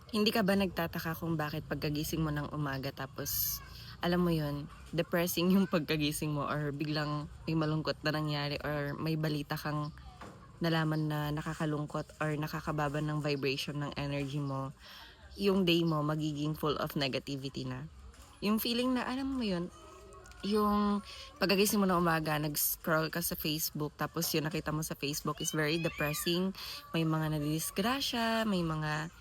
Hindi ka ba nagtataka kung bakit pagkagising mo ng umaga tapos, alam mo yon depressing yung pagkagising mo or biglang may malungkot na nangyari or may balita kang nalaman na nakakalungkot or nakakababa ng vibration ng energy mo, yung day mo magiging full of negativity na. Yung feeling na alam mo yun, yung pagkagising mo ng umaga, nag-scroll ka sa Facebook, tapos yung nakita mo sa Facebook is very depressing. May mga nadidisgrasya, may mga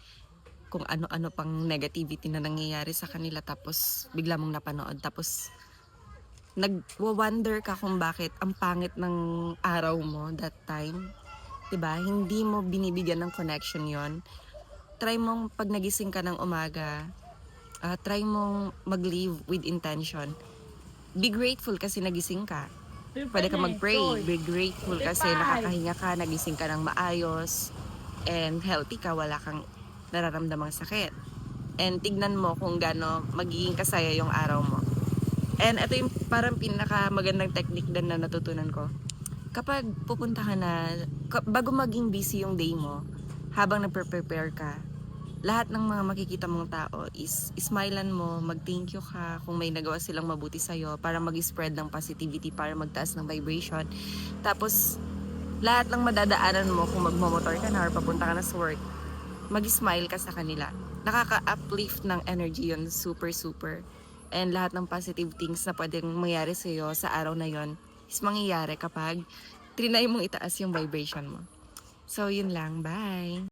kung ano-ano pang negativity na nangyayari sa kanila tapos bigla mong napanood tapos nagwo-wonder ka kung bakit ang pangit ng araw mo that time, 'di ba? Hindi mo binibigyan ng connection 'yon. Try mong 'pag nagising ka ng umaga, try mong mag-live with intention. Be grateful kasi nagising ka. Pwede ka mag-pray, be grateful kasi nakakahinga ka, nagising ka ng maayos, and healthy ka, wala kang nararamdamang sakit. And tignan mo kung gaano magiging kasaya yung araw mo. And ito yung parang pinakamagandang technique din na natutunan ko. Kapag pupunta ka na, bago maging busy yung day mo, habang nagpe-prepare ka, lahat ng mga makikita mong tao is smilean mo, mag-thank you ka kung may nagawa silang mabuti sa'yo para mag-spread ng positivity, para magtaas ng vibration. Tapos, lahat ng madadaanan mo kung magmamotor ka na or papunta ka na sa work, mag-smile ka sa kanila. Nakaka-uplift ng energy yun, super super. And lahat ng positive things na pwedeng mangyari sa'yo sa araw na yon is mangyayari kapag trinay mong itaas yung vibration mo. So, yun lang. Bye!